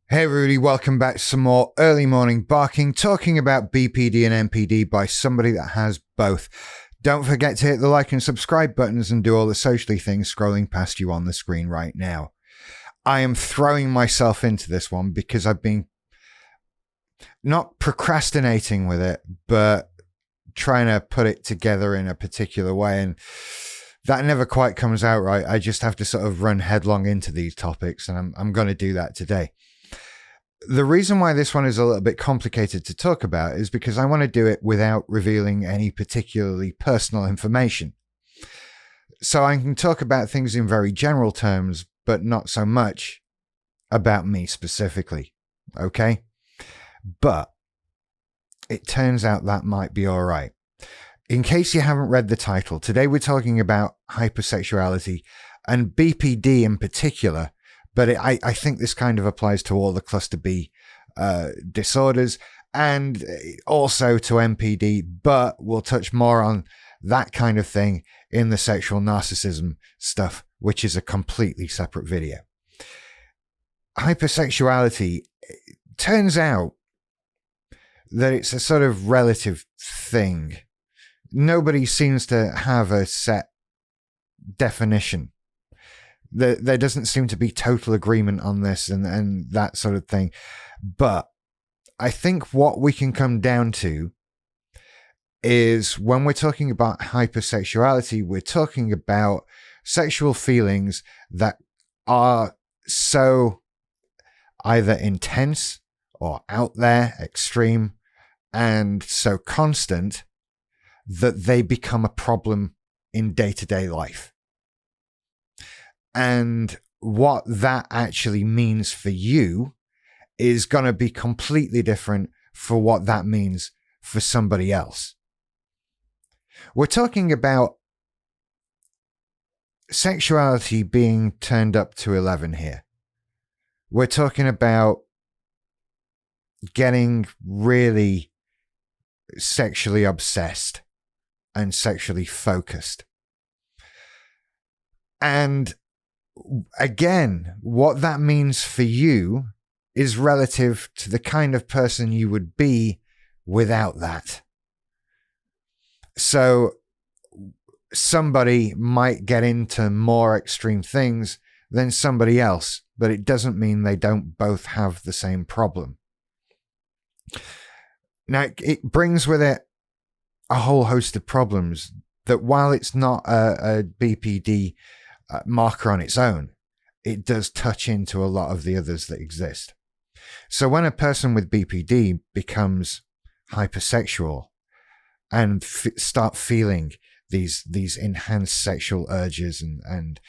Hey Rudy, welcome back to some more early morning barking, talking about BPD and MPD by somebody that has both. Don't forget to hit the like and subscribe buttons and do all the socially things scrolling past you on the screen right now. I am throwing myself into this one because I've been not procrastinating with it, but trying to put it together in a particular way, and that never quite comes out right. I just have to sort of run headlong into these topics, and I'm going to do that today. The reason why this one is a little bit complicated to talk about is because I want to do it without revealing any particularly personal information. So I can talk about things in very general terms, but not so much about me specifically. Okay? But it turns out that might be all right. In case you haven't read the title, today we're talking about hypersexuality and BPD in particular. But I think this kind of applies to all the cluster B disorders and also to MPD, but we'll touch more on that kind of thing in the sexual narcissism stuff, which is a completely separate video. Hypersexuality, turns out that it's a sort of relative thing. Nobody seems to have a set definition. There doesn't seem to be total agreement on this and that sort of thing. But I think what we can come down to is when we're talking about hypersexuality, we're talking about sexual feelings that are so either intense or out there, extreme, and so constant that they become a problem in day-to-day life. And what that actually means for you is going to be completely different for what that means for somebody else. We're talking about sexuality being turned up to 11 here. We're talking about getting really sexually obsessed and sexually focused. And again, what that means for you is relative to the kind of person you would be without that. So somebody might get into more extreme things than somebody else, but it doesn't mean they don't both have the same problem. Now, it brings with it a whole host of problems that while it's not a BPD marker on its own, it does touch into a lot of the others that exist. So when a person with BPD becomes hypersexual and start feeling these enhanced sexual urges and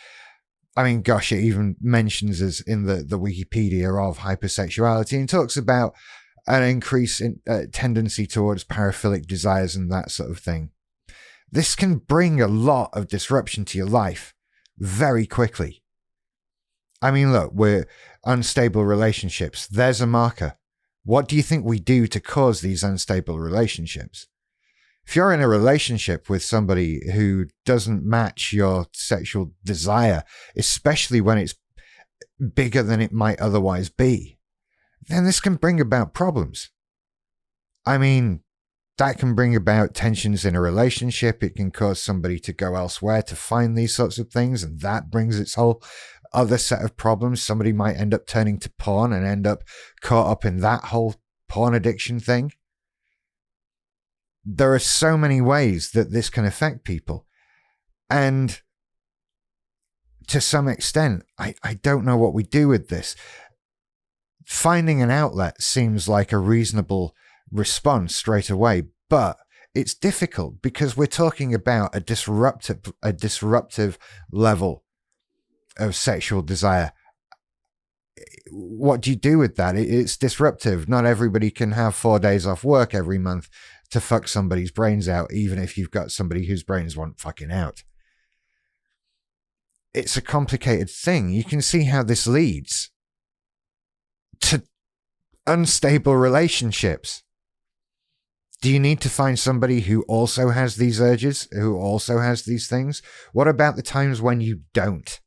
I mean, gosh, it even mentions us in the Wikipedia of hypersexuality and talks about an increase in tendency towards paraphilic desires and that sort of thing. This can bring a lot of disruption to your life very quickly. I mean, look, we're unstable relationships. There's a marker. What do you think we do to cause these unstable relationships? If you're in a relationship with somebody who doesn't match your sexual desire, especially when it's bigger than it might otherwise be, then this can bring about problems. I mean, that can bring about tensions in a relationship. It can cause somebody to go elsewhere to find these sorts of things, and that brings its whole other set of problems. Somebody might end up turning to porn and end up caught up in that whole porn addiction thing. There are so many ways that this can affect people. And to some extent, I don't know what we do with this. Finding an outlet seems like a reasonable response straight away, but it's difficult because we're talking about a disruptive level of sexual desire. What do you do with that? It's disruptive. Not everybody can have 4 days off work every month to fuck somebody's brains out, even if you've got somebody whose brains want fucking out. It's a complicated thing. You can see how this leads to unstable relationships. Do you need to find somebody who also has these urges, who also has these things? What about the times when you don't?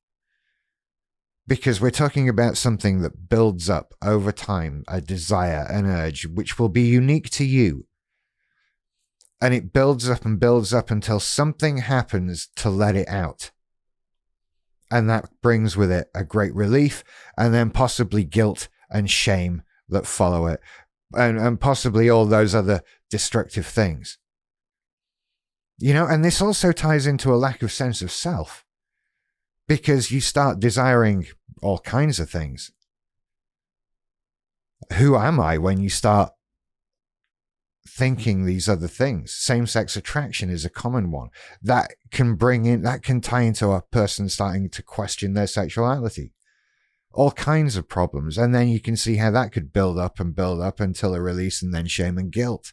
Because we're talking about something that builds up over time, a desire, an urge, which will be unique to you. And it builds up and builds up until something happens to let it out. And that brings with it a great relief, and then possibly guilt and shame that follow it, and possibly all those other destructive things. You know, and this also ties into a lack of sense of self, because you start desiring all kinds of things. Who am I when you start thinking these other things? Same-sex attraction is a common one that can tie into a person starting to question their sexuality. All kinds of problems. And then you can see how that could build up until a release, and then shame and guilt.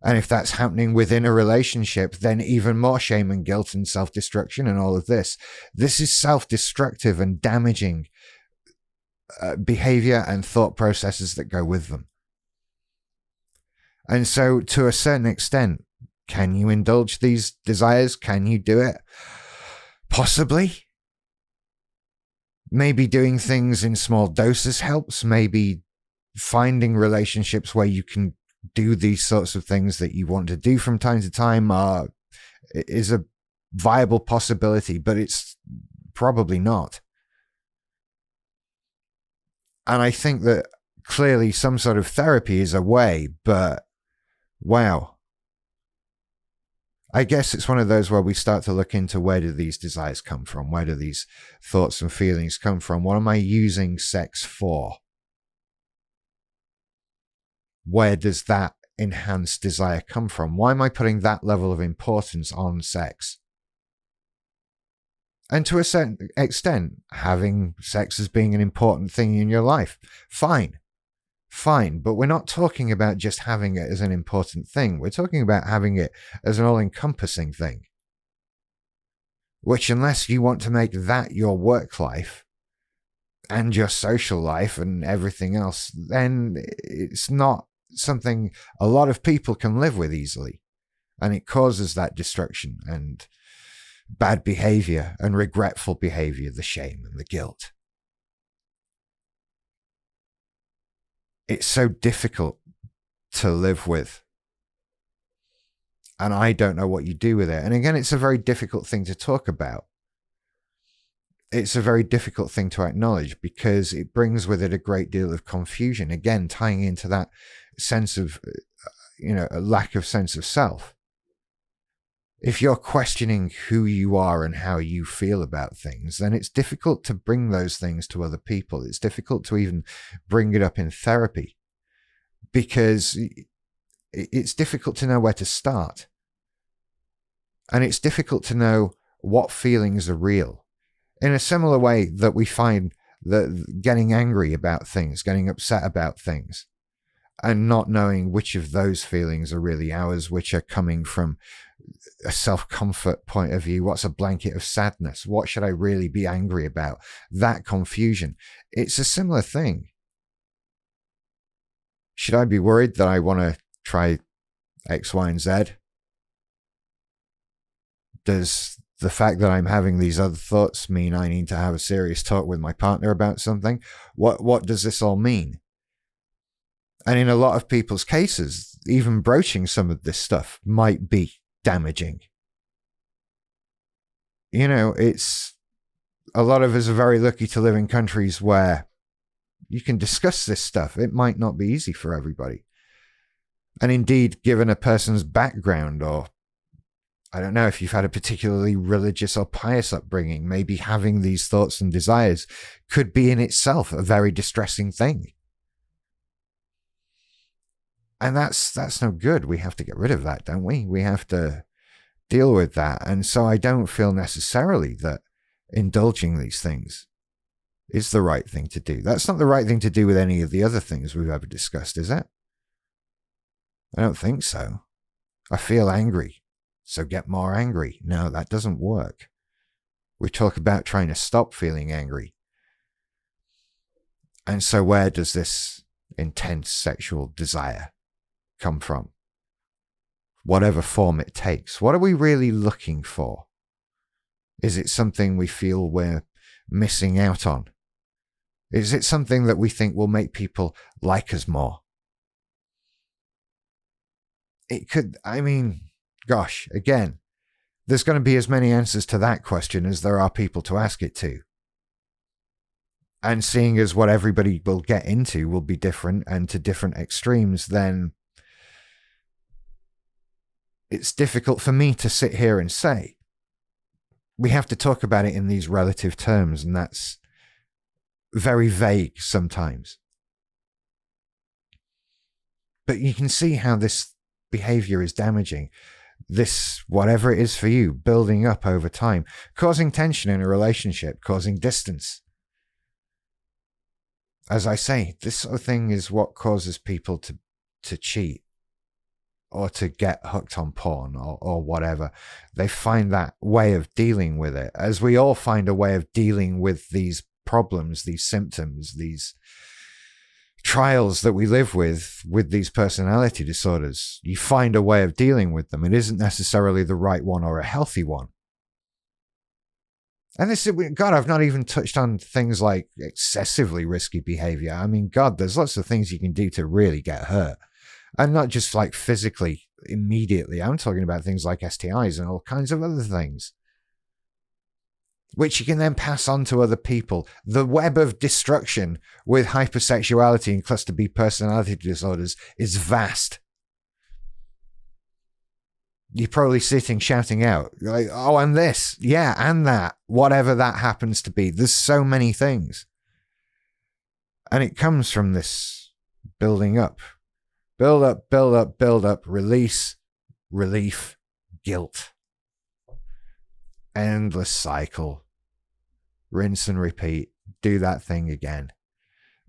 And if that's happening within a relationship, then even more shame and guilt and self-destruction and all of this. This is self-destructive and damaging behavior and thought processes that go with them. And so, to a certain extent, can you indulge these desires? Can you do it? Possibly. Maybe doing things in small doses helps. Maybe finding relationships where you can do these sorts of things that you want to do from time to time is a viable possibility, but it's probably not. And I think that clearly some sort of therapy is a way, but wow. I guess it's one of those where we start to look into, where do these desires come from? Where do these thoughts and feelings come from? What am I using sex for? Where does that enhanced desire come from? Why am I putting that level of importance on sex? And to a certain extent, having sex as being an important thing in your life, fine. But we're not talking about just having it as an important thing. We're talking about having it as an all-encompassing thing. Which, unless you want to make that your work life and your social life and everything else, then it's not something a lot of people can live with easily. And it causes that destruction and bad behavior and regretful behavior, the shame and the guilt. It's so difficult to live with. And I don't know what you do with it. And again, it's a very difficult thing to talk about. It's a very difficult thing to acknowledge, because it brings with it a great deal of confusion. Again, tying into that sense of, a lack of sense of self. If you're questioning who you are and how you feel about things, then it's difficult to bring those things to other people. It's difficult to even bring it up in therapy, because it's difficult to know where to start. And it's difficult to know what feelings are real. In a similar way that we find that getting angry about things, getting upset about things, and not knowing which of those feelings are really ours, which are coming from a self-comfort point of view. What's a blanket of sadness? What should I really be angry about? That confusion. It's a similar thing. Should I be worried that I want to try X, Y, and Z? Does the fact that I'm having these other thoughts mean I need to have a serious talk with my partner about something? What does this all mean? And in a lot of people's cases, even broaching some of this stuff might be damaging. It's a lot of us are very lucky to live in countries where you can discuss this stuff. It might not be easy for everybody. And indeed, given a person's background, or I don't know if you've had a particularly religious or pious upbringing, maybe having these thoughts and desires could be in itself a very distressing thing. And that's no good. We have to get rid of that, don't we? We have to deal with that. And so I don't feel necessarily that indulging these things is the right thing to do. That's not the right thing to do with any of the other things we've ever discussed, is it? I don't think so. I feel angry, so get more angry. No, that doesn't work. We talk about trying to stop feeling angry. And so where does this intense sexual desire come from? Whatever form it takes. What are we really looking for? Is it something we feel we're missing out on? Is it something that we think will make people like us more? It could, I mean, gosh, again, there's going to be as many answers to that question as there are people to ask it to. And seeing as what everybody will get into will be different and to different extremes, then it's difficult for me to sit here and say. We have to talk about it in these relative terms, and that's very vague sometimes. But you can see how this behavior is damaging. This, whatever it is for you, building up over time, causing tension in a relationship, causing distance. As I say, this sort of thing is what causes people to cheat or to get hooked on porn or whatever. They find that way of dealing with it, as we all find a way of dealing with these problems, these symptoms, these trials that we live with these personality disorders. You find a way of dealing with them. It isn't necessarily the right one or a healthy one. And this is, God, I've not even touched on things like excessively risky behavior. I mean, God, there's lots of things you can do to really get hurt. And not just like physically, immediately. I'm talking about things like STIs and all kinds of other things, which you can then pass on to other people. The web of destruction with hypersexuality and cluster B personality disorders is vast. You're probably sitting shouting out, like, oh, and this, yeah, and that, whatever that happens to be. There's so many things. And it comes from this building up. Build up, build up, build up, release, relief, guilt. Endless cycle. Rinse and repeat. Do that thing again.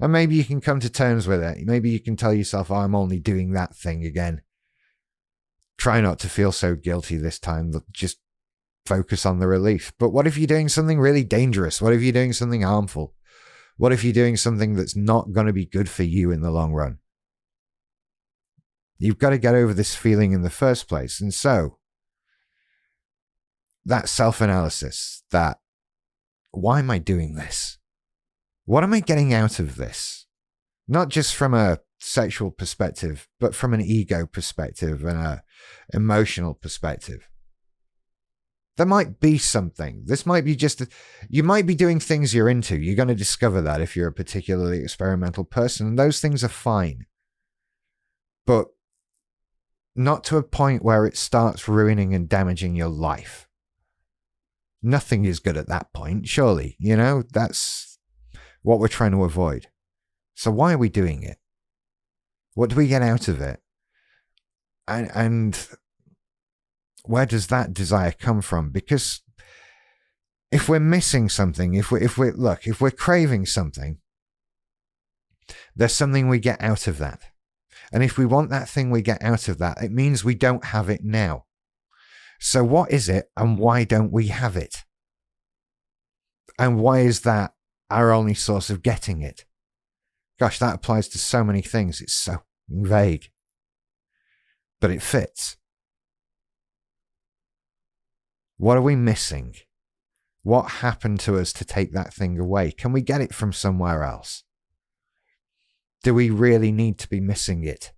And maybe you can come to terms with it. Maybe you can tell yourself, oh, I'm only doing that thing again. Try not to feel so guilty this time. Just focus on the relief. But what if you're doing something really dangerous? What if you're doing something harmful? What if you're doing something that's not going to be good for you in the long run? You've got to get over this feeling in the first place. And so, that self-analysis, that, why am I doing this? What am I getting out of this? Not just from a sexual perspective, but from an ego perspective and a emotional perspective. There might be something. This might be just, you might be doing things you're into. You're going to discover that if you're a particularly experimental person, and those things are fine. But not to a point where it starts ruining and damaging your life. Nothing is good at that point, surely. You know, that's what we're trying to avoid. So why are we doing it? What do we get out of it? And where does that desire come from? Because if we're missing something, if we're craving something, there's something we get out of that. And if we want that thing we get out of that, it means we don't have it now. So what is it and why don't we have it? And why is that our only source of getting it? Gosh, that applies to so many things. It's so vague. But it fits. What are we missing? What happened to us to take that thing away? Can we get it from somewhere else? Do we really need to be missing it?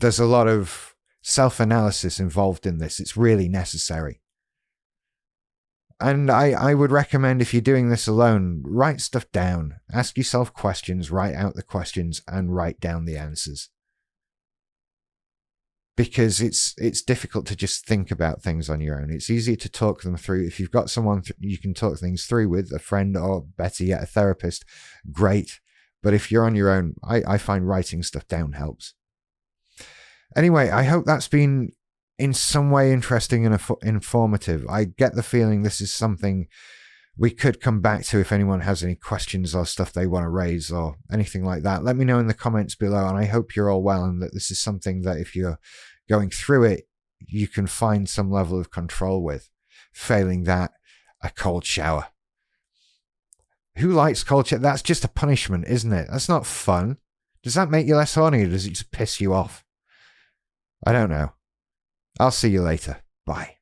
There's a lot of self-analysis involved in this. It's really necessary. And I would recommend, if you're doing this alone, write stuff down. Ask yourself questions, write out the questions, and write down the answers. Because it's difficult to just think about things on your own. It's easier to talk them through. If you've got someone you can talk things through with, a friend or better yet, a therapist, great. But if you're on your own, I find writing stuff down helps. Anyway, I hope that's been in some way interesting and informative. I get the feeling this is something we could come back to if anyone has any questions or stuff they want to raise or anything like that. Let me know in the comments below, and I hope you're all well and that this is something that if you're going through it, you can find some level of control with. Failing that, a cold shower. Who likes cold shower? That's just a punishment, isn't it? That's not fun. Does that make you less horny, or does it just piss you off? I don't know. I'll see you later. Bye.